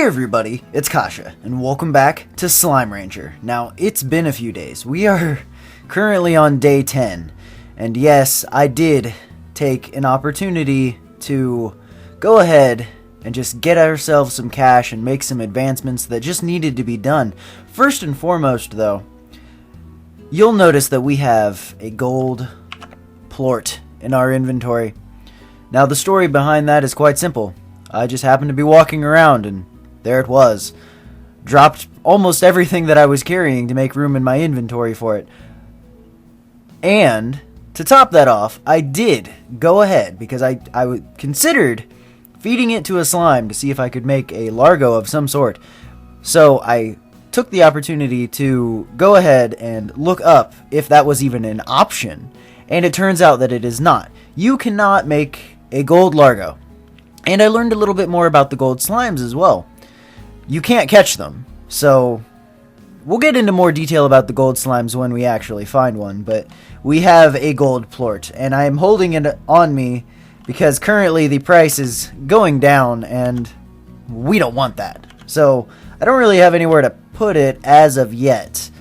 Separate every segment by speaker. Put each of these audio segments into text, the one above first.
Speaker 1: everybody, it's Kasha, and welcome back to Slime Rancher. Now, it's been a few days. We are currently on day 10, and yes, I did take an opportunity to go ahead and just get ourselves some cash and make some advancements that just needed to be done. First and foremost, though, you'll notice that we have a gold plort in our inventory. Now, the story behind that is quite simple. I just happened to be walking around, and there it was. Dropped almost everything that I was carrying to make room in my inventory for it. And, to top that off, I did go ahead, because I considered feeding it to a slime to see if I could make a Largo of some sort. So, I took the opportunity to go ahead and look up if that was even an option. And it turns out that it is not. You cannot make a gold Largo. And I learned a little bit more about the gold slimes as well. You can't catch them, so we'll get into more detail about the gold slimes when we actually find one, but we have a gold plort, and I'm holding it on me because currently the price is going down, and we don't want that. So I don't really have anywhere to put it as of yet,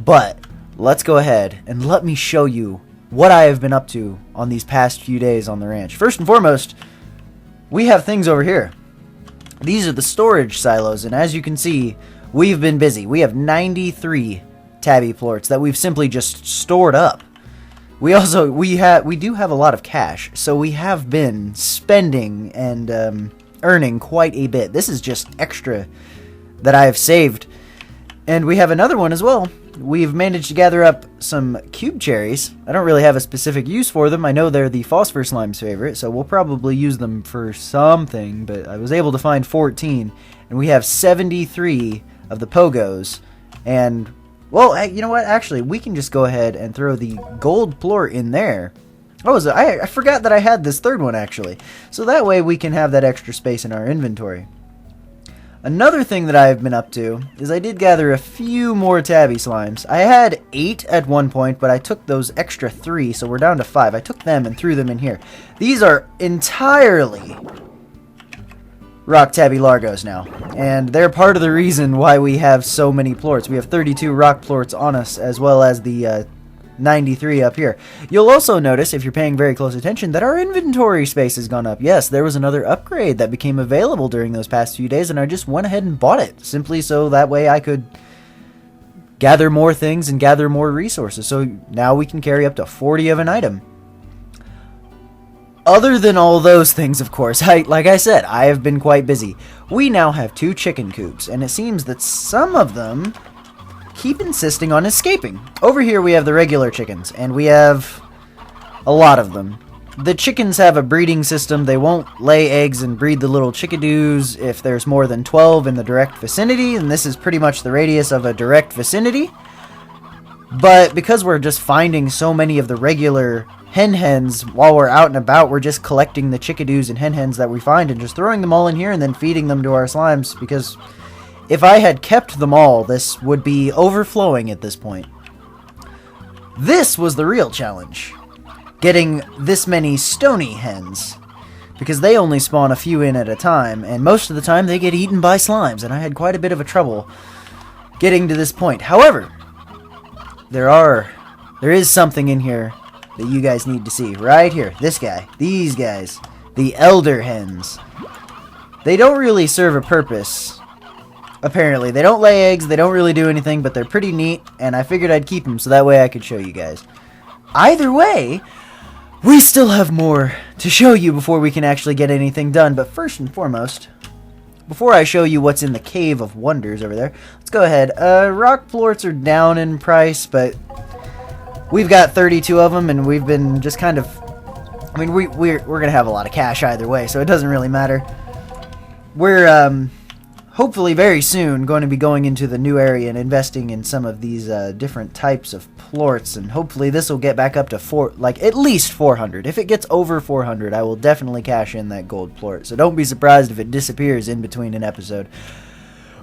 Speaker 1: but let's go ahead and let me show you what I have been up to on these past few days on the ranch. First and foremost, we have things over here. These are the storage silos, and as you can see, we've been busy. We have 93 tabby plorts that we've simply just stored up. We do have a lot of cash, so we have been spending and earning quite a bit. This is just extra that I have saved. And we have another one as well. We've managed to gather up some cube cherries. I don't really have a specific use for them. I know they're the phosphor slime's favorite, so we'll probably use them for something, but I was able to find 14, and we have 73 of the pogos. And, well, you know what? Actually, we can just go ahead and throw the gold plort in there. Oh, I forgot that I had this third one, actually. So that way we can have that extra space in our inventory. Another thing that I've been up to is I did gather a few more tabby slimes. I had 8 at one point, but I took those extra 3, so we're down to 5. I took them and threw them in here. These are entirely rock tabby largos now, and they're part of the reason why we have so many plorts. We have 32 rock plorts on us, as well as the 93 up here. You'll also notice, if you're paying very close attention, that our inventory space has gone up. Yes, there was another upgrade that became available during those past few days, and I just went ahead and bought it, simply so that way I could gather more things and gather more resources. So now we can carry up to 40 of an item. Other than all those things, of course, like I said, I have been quite busy. We now have 2 chicken coops, and it seems that some of them keep insisting on escaping. Over here we have the regular chickens, and we have a lot of them. The chickens have a breeding system. They won't lay eggs and breed the little chickadoos if there's more than 12 in the direct vicinity, and this is pretty much the radius of a direct vicinity. But because we're just finding so many of the regular hens while we're out and about, we're just collecting the chickadoos and hens that we find and just throwing them all in here and then feeding them to our slimes, because if I had kept them all, this would be overflowing at this point. This was the real challenge. Getting this many stony hens. Because they only spawn a few in at a time, and most of the time they get eaten by slimes, and I had quite a bit of a trouble getting to this point. However, there is something in here that you guys need to see. Right here. This guy. These guys. The elder hens. They don't really serve a purpose. Apparently, they don't lay eggs, they don't really do anything, but they're pretty neat, and I figured I'd keep them so that way I could show you guys. Either way, we still have more to show you before we can actually get anything done, but first and foremost, before I show you what's in the Cave of Wonders over there, let's go ahead. Rock plorts are down in price, but we've got 32 of them, and we've been just kind of, I mean, we're going to have a lot of cash either way, so it doesn't really matter. We're, hopefully very soon going to be going into the new area and investing in some of these different types of plorts, and hopefully this will get back up to at least 400. If it gets over 400, I will definitely cash in that gold plort, so don't be surprised if it disappears in between an episode.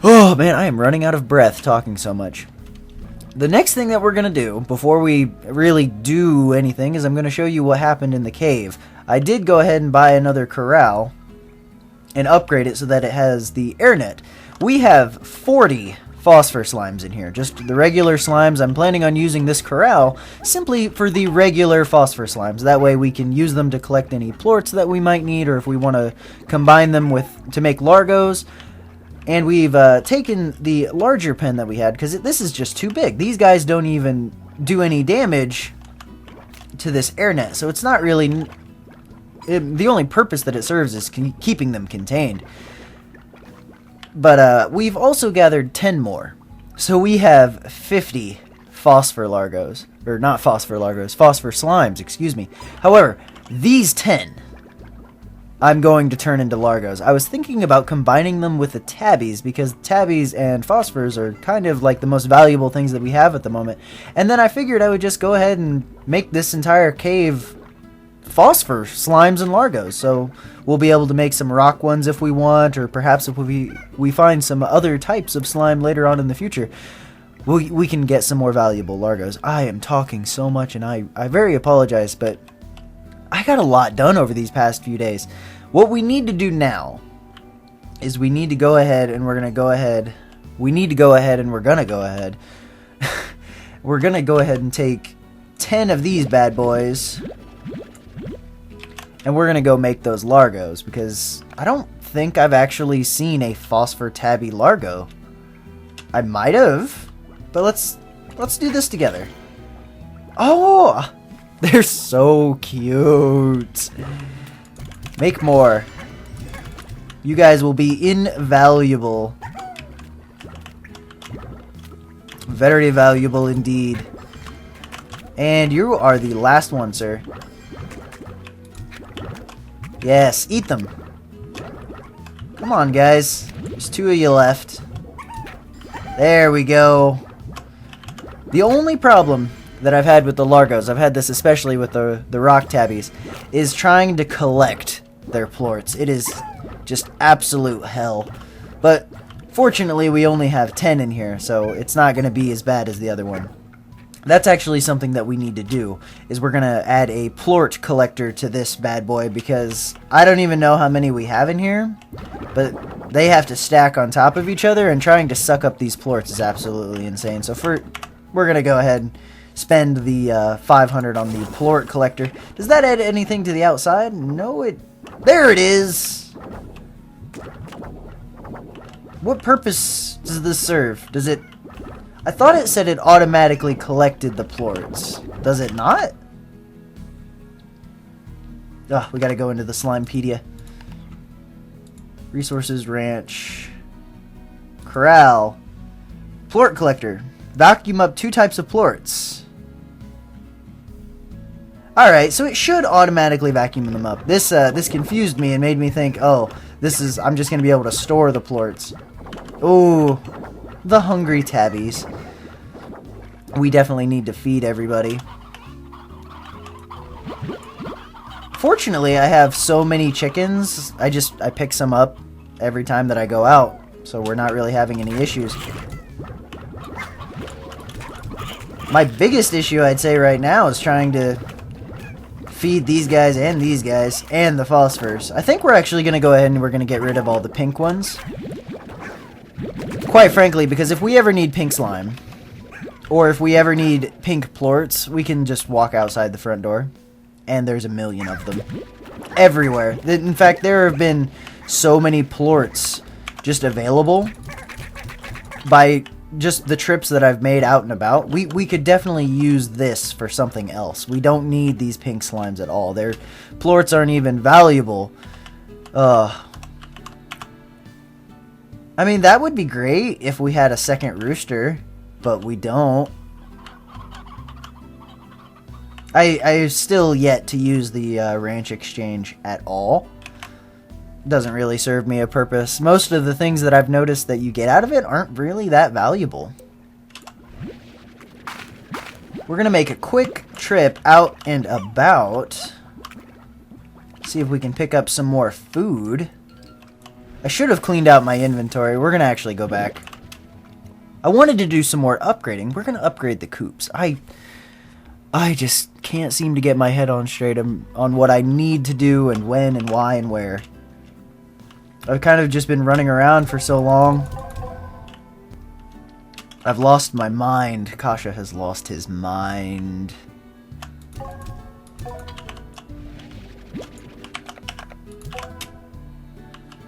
Speaker 1: Oh man, I am running out of breath talking so much. The next thing that we're going to do before we really do anything is I'm going to show you what happened in the cave. I did go ahead and buy another corral, and upgrade it so that it has the air net. We have 40 phosphor slimes in here, just the regular slimes. I'm planning on using this corral simply for the regular phosphor slimes. That way we can use them to collect any plorts that we might need, or if we want to combine them to make largos. And we've taken the larger pen that we had, because this is just too big. These guys don't even do any damage to this air net, so it's not really... the only purpose that it serves is keeping them contained. But we've also gathered 10 more. So we have 50 phosphor largos. Or not phosphor largos, phosphor slimes, excuse me. However, these 10 I'm going to turn into largos. I was thinking about combining them with the tabbies, because tabbies and phosphors are kind of like the most valuable things that we have at the moment. And then I figured I would just go ahead and make this entire cave phosphor slimes and largos, so we'll be able to make some rock ones if we want, or perhaps if we find some other types of slime later on in the future, we can get some more valuable largos. I am talking so much, and I very apologize, but I got a lot done over these past few days. What we need to do now is we need to go ahead and we're going to go ahead. We need to go ahead and we're going to go ahead. We're going to go ahead and take 10 of these bad boys, and we're going to go make those largos, because I don't think I've actually seen a phosphor tabby largo. I might have, but let's do this together. Oh, they're so cute. Make more. You guys will be invaluable. Very valuable indeed. And you are the last one, sir. Yes, eat them. Come on, guys. There's 2 of you left. There we go. The only problem that I've had with the largos, I've had this especially with the rock tabbies, is trying to collect their plorts. It is just absolute hell. But fortunately, we only have 10 in here, so it's not going to be as bad as the other one. That's actually something that we need to do, is we're going to add a plort collector to this bad boy, because I don't even know how many we have in here, but they have to stack on top of each other, and trying to suck up these plorts is absolutely insane. So we're going to go ahead and spend the 500 on the plort collector. Does that add anything to the outside? No, there it is! What purpose does this serve? Does it... I thought it said it automatically collected the plorts. Does it not? Ugh, we gotta go into the Slimepedia. Resources, ranch, corral, plort collector. Vacuum up 2 types of plorts. Alright, so it should automatically vacuum them up. This confused me and made me think, oh, I'm just gonna be able to store the plorts. Ooh. The hungry tabbies. We definitely need to feed everybody. Fortunately, I have so many chickens, I pick some up every time that I go out, so we're not really having any issues. My biggest issue, I'd say right now, is trying to feed these guys and the phosphors. I think we're actually going to go ahead and we're going to get rid of all the pink ones. Quite frankly, because if we ever need pink slime, or if we ever need pink plorts, we can just walk outside the front door, and there's a million of them. Everywhere. In fact, there have been so many plorts just available by just the trips that I've made out and about. We could definitely use this for something else. We don't need these pink slimes at all. Their plorts aren't even valuable. I mean, that would be great if we had a second rooster, but we don't. I still yet to use the ranch exchange at all. Doesn't really serve me a purpose. Most of the things that I've noticed that you get out of it aren't really that valuable. We're going to make a quick trip out and about. See if we can pick up some more food. I should have cleaned out my inventory. We're going to actually go back. I wanted to do some more upgrading. We're going to upgrade the coops. I just can't seem to get my head on straight on what I need to do and when and why and where. I've kind of just been running around for so long. I've lost my mind. Kasha has lost his mind.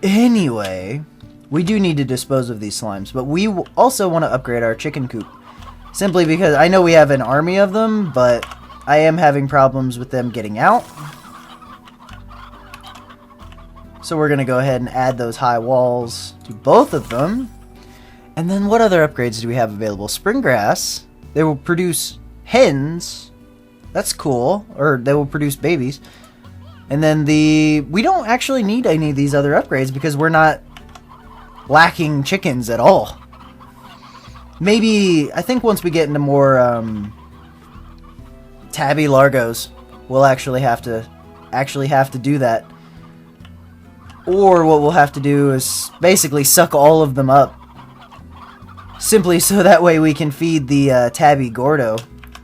Speaker 1: Anyway, we do need to dispose of these slimes, but we also want to upgrade our chicken coop. Simply because I know we have an army of them, but I am having problems with them getting out. So we're going to go ahead and add those high walls to both of them. And then what other upgrades do we have available? Spring grass. They will produce hens. That's cool. Or they will produce babies. And then we don't actually need any of these other upgrades because we're not lacking chickens at all. Maybe, I think once we get into more tabby largos, we'll actually have to do that. Or what we'll have to do is basically suck all of them up. Simply so that way we can feed the tabby gordo.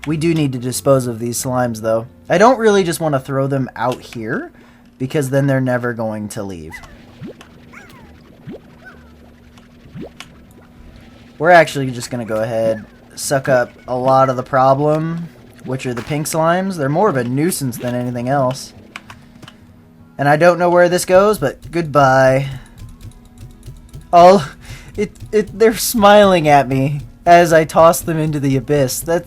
Speaker 1: We do need to dispose of these slimes though. I don't really just want to throw them out here, because then they're never going to leave. We're actually just going to go ahead, suck up a lot of the problem, which are the pink slimes. They're more of a nuisance than anything else. And I don't know where this goes, but goodbye. Oh, they're smiling at me as I toss them into the abyss. That's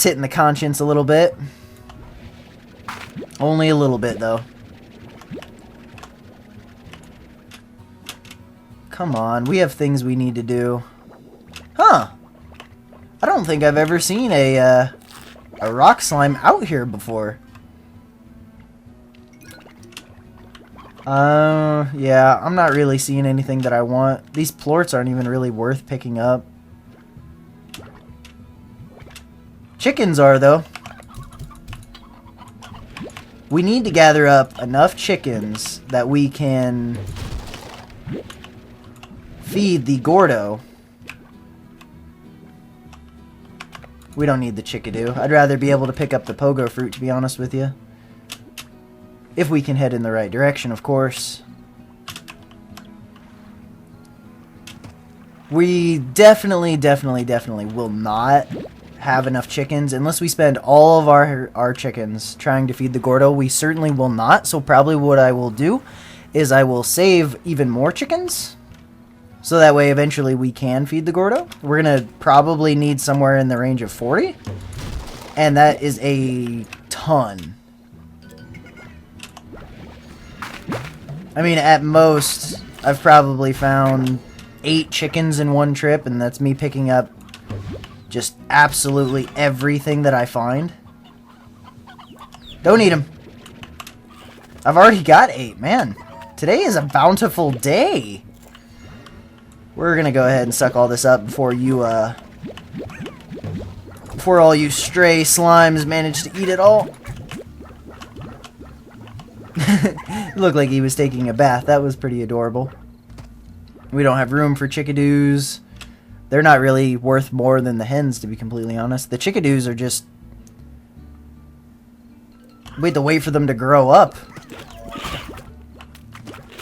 Speaker 1: hitting the conscience a little bit. Only a little bit, though. Come on, we have things we need to do. Huh. I don't think I've ever seen a rock slime out here before. Yeah, I'm not really seeing anything that I want. These plorts aren't even really worth picking up. Chickens are, though. We need to gather up enough chickens that we can feed the gordo. We don't need the chickadoo. I'd rather be able to pick up the pogo fruit, to be honest with you. If we can head in the right direction, of course. We definitely will not have enough chickens unless we spend all of our chickens trying to feed the gordo. We certainly will not, so probably what I will do is I will save even more chickens, so that way eventually we can feed the gordo. We're going to probably need somewhere in the range of 40, and that is a ton. I mean, at most, I've probably found 8 chickens in one trip, and that's me picking up just absolutely everything that I find. Don't eat them. I've already got 8, man. Today is a bountiful day. We're gonna go ahead and suck all this up before all you stray slimes manage to eat it all. It looked like he was taking a bath. That was pretty adorable. We don't have room for chickadoos. They're not really worth more than the hens, to be completely honest. The chickadoos are just... we have to wait for them to grow up.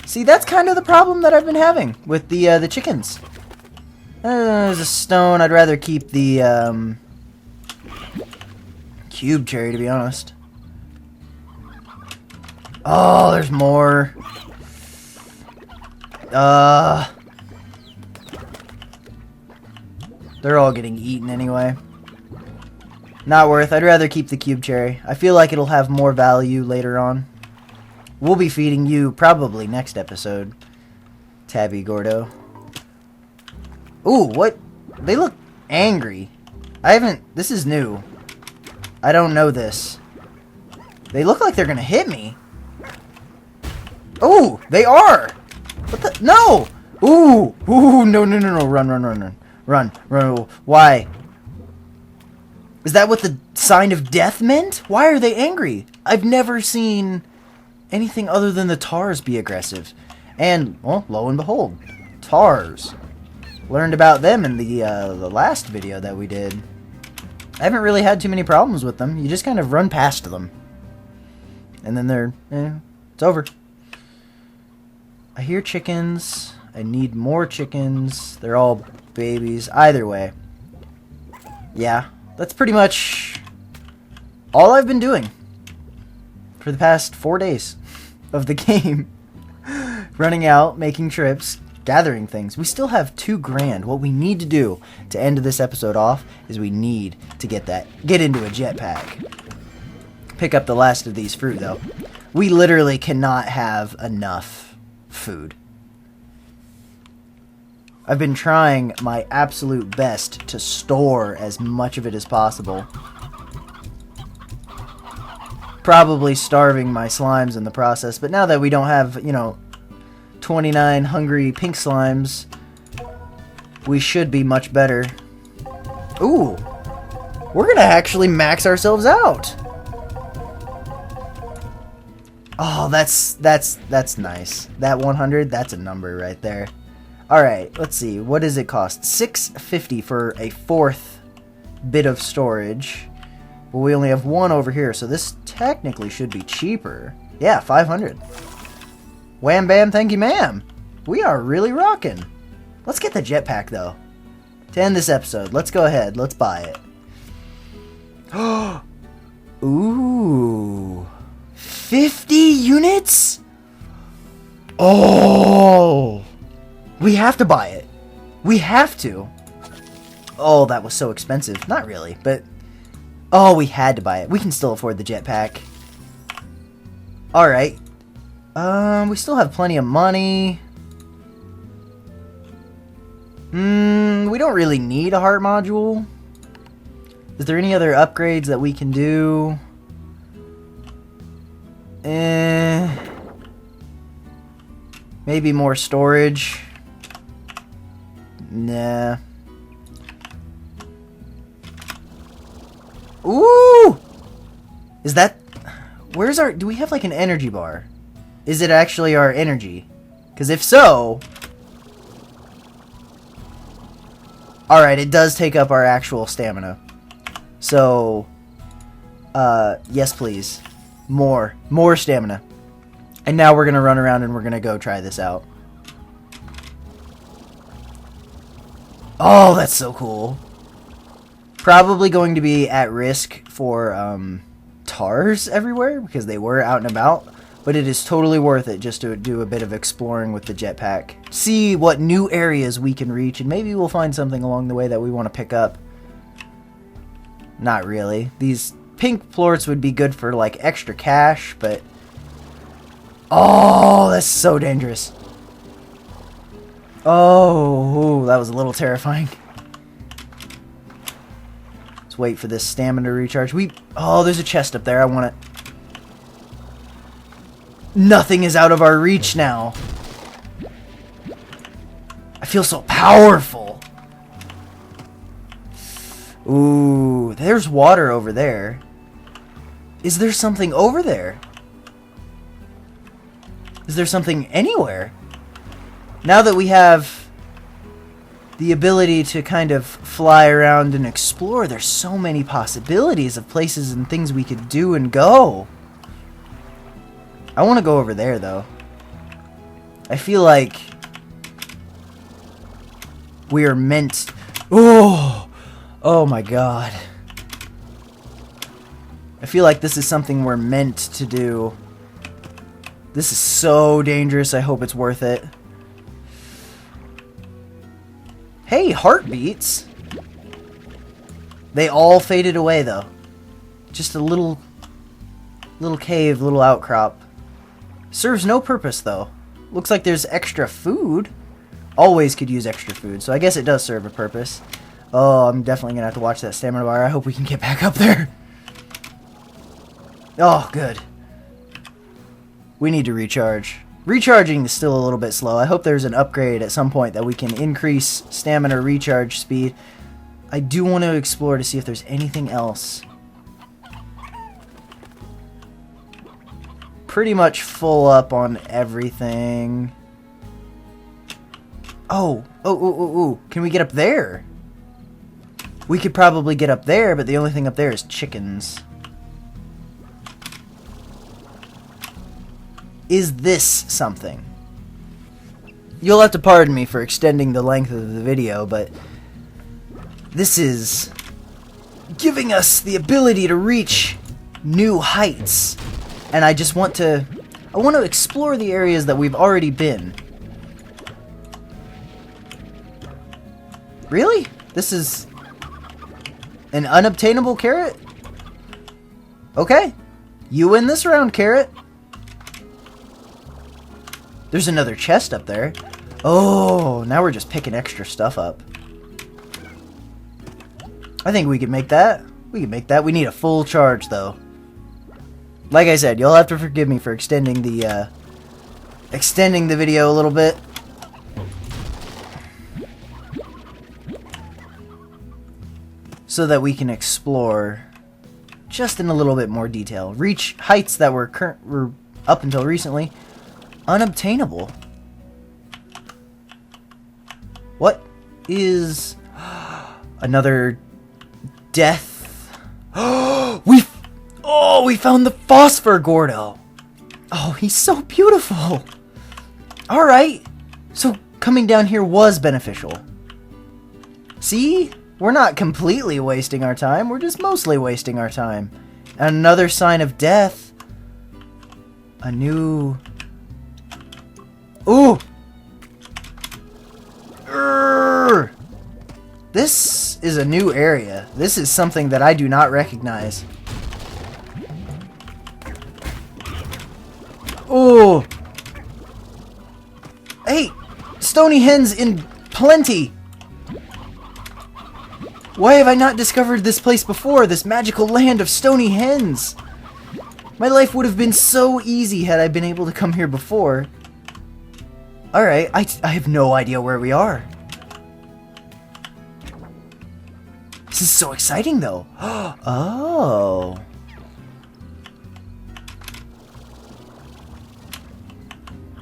Speaker 1: See, that's kind of the problem that I've been having with the chickens. There's a stone. I'd rather keep the cube cherry, to be honest. Oh, there's more. They're all getting eaten anyway. Not worth. I'd rather keep the cube cherry. I feel like it'll have more value later on. We'll be feeding you probably next episode, Tabby Gordo. Ooh, what? They look angry. This is new. I don't know this. They look like they're gonna hit me. Ooh, they are! What the? No! Ooh! Ooh, no. Run. Why? Is that what the sign of death meant? Why are they angry? I've never seen anything other than the tars be aggressive. And, well, lo and behold, tars. Learned about them in the last video that we did. I haven't really had too many problems with them. You just kind of run past them. And then they're It's over. I hear chickens. I need more chickens. They're all babies. Either way. Yeah, that's pretty much all I've been doing for the past 4 days of the game. Running out, making trips, gathering things. We still have $2 grand. What we need to do to end this episode off is we need to get into a jetpack. Pick up the last of these fruit, though. We literally cannot have enough food. I've been trying my absolute best to store as much of it as possible. Probably starving my slimes in the process, but now that we don't have, 29 hungry pink slimes, we should be much better. Ooh! We're gonna actually max ourselves out! Oh, that's nice. That 100, that's a number right there. Alright, let's see. What does it cost? $6.50 for a 4th bit of storage. But we only have 1 over here, so this technically should be cheaper. Yeah, 500. Wham bam, thank you ma'am. We are really rocking. Let's get the jetpack though. To end this episode, let's go ahead. Let's buy it. Ooh. 50 units? Oh. We have to buy it. We have to. Oh, that was so expensive. Not really, but... Oh, we had to buy it. We can still afford the jetpack. Alright. We still have plenty of money. We don't really need a heart module. Is there any other upgrades that we can do? Maybe more storage. Nah. Ooh! Is that... Where's our... Do we have like an energy bar? Is it actually our energy? Because if so... Alright, it does take up our actual stamina. So... yes please. More stamina. And now we're going to run around and we're going to go try this out. Oh, that's so cool. Probably going to be at risk for TARs everywhere because they were out and about. But it is totally worth it just to do a bit of exploring with the jetpack. See what new areas we can reach, and maybe we'll find something along the way that we want to pick up. Not really. These pink plorts would be good for like extra cash, but... Oh, that's so dangerous. Oh, that was a little terrifying. Let's wait for this stamina to recharge. Oh, there's a chest up there. I want it. Nothing is out of our reach now. I feel so powerful. Ooh, there's water over there. Is there something over there? Is there something anywhere? Now that we have the ability to kind of fly around and explore, there's so many possibilities of places and things we could do and go. I want to go over there, though. I feel like we are meant... Oh! Oh my god. I feel like this is something we're meant to do. This is so dangerous. I hope it's worth it. Hey, heartbeats! They all faded away, though. Just a little cave, little outcrop. Serves no purpose, though. Looks like there's extra food. Always could use extra food, so I guess it does serve a purpose. Oh, I'm definitely going to have to watch that stamina bar. I hope we can get back up there. Oh, good. We need to recharge. Recharging is still a little bit slow. I hope there's an upgrade at some point that we can increase stamina recharge speed. I do want to explore to see if there's anything else. Pretty much full up on everything. Oh. Can we get up there? We could probably get up there, but the only thing up there is chickens. is this something? You'll have to pardon me for extending the length of the video, but this is giving us the ability to reach new heights. And I just want to explore the areas that we've already been. Really? This is an unobtainable carrot? Okay. You win this round, carrot. There's another chest up there. Oh, now we're just picking extra stuff up. I think we can make that. We can make that. We need a full charge, though. Like I said, you'll have to forgive me for extending the video a little bit. So that we can explore just in a little bit more detail. Reach heights that were up until recently unobtainable. What is another death? We found the Phosphor Gordo. Oh, he's so beautiful. All right. So coming down here was beneficial. See? We're not completely wasting our time. We're just mostly wasting our time. Another sign of death. A new... Ooh! Urgh. This is a new area. This is something that I do not recognize. Ooh! Hey! Stony hens in plenty! Why have I not discovered this place before? This magical land of stony hens! My life would have been so easy had I been able to come here before. Alright, I have no idea where we are. This is so exciting, though. Oh.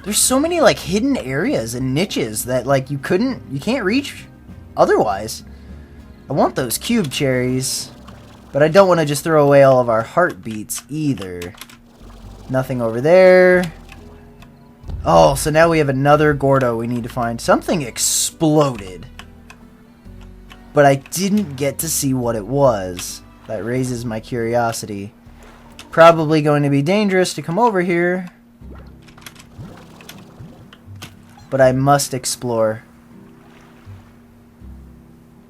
Speaker 1: There's so many, like, hidden areas and niches that, like, you can't reach otherwise. I want those cube cherries, but I don't want to just throw away all of our heartbeats either. Nothing over there. Oh, so now we have another Gordo we need to find. Something exploded, but I didn't get to see what it was. That raises my curiosity. Probably going to be dangerous to come over here, but I must explore.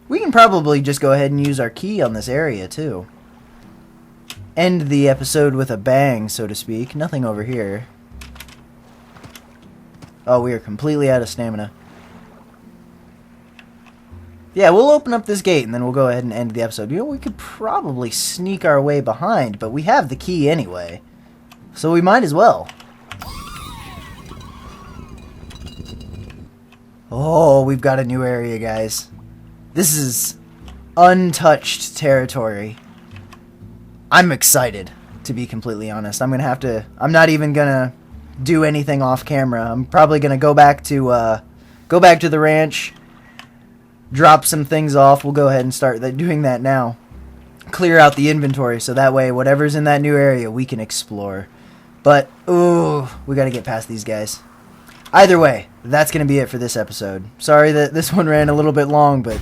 Speaker 1: We can probably just go ahead and use our key on this area, too. End the episode with a bang, so to speak. Nothing over here. Oh, we are completely out of stamina. Yeah, we'll open up this gate, and then we'll go ahead and end the episode. You know, we could probably sneak our way behind, but we have the key anyway. So we might as well. Oh, we've got a new area, guys. This is untouched territory. I'm excited, to be completely honest. I'm not even gonna do anything off camera. I'm probably gonna go back to the ranch, drop some things off. We'll go ahead and start doing that now. Clear out the inventory so that way whatever's in that new area we can explore. But ooh, we gotta get past these guys. Either way, that's gonna be it for this episode. Sorry that this one ran a little bit long, but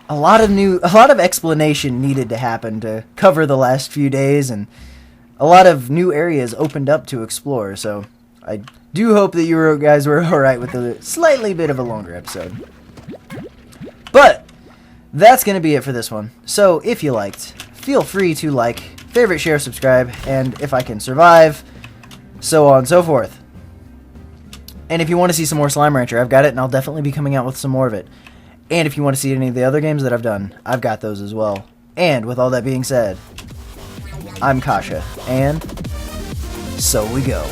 Speaker 1: a lot of explanation needed to happen to cover the last few days, and a lot of new areas opened up to explore, so I do hope that you guys were alright with a slightly bit of a longer episode. But that's going to be it for this one. So if you liked, feel free to like, favorite, share, subscribe, and if I can survive, so on and so forth. And if you want to see some more Slime Rancher, I've got it, and I'll definitely be coming out with some more of it. And if you want to see any of the other games that I've done, I've got those as well. And with all that being said, I'm Kasha, and so we go.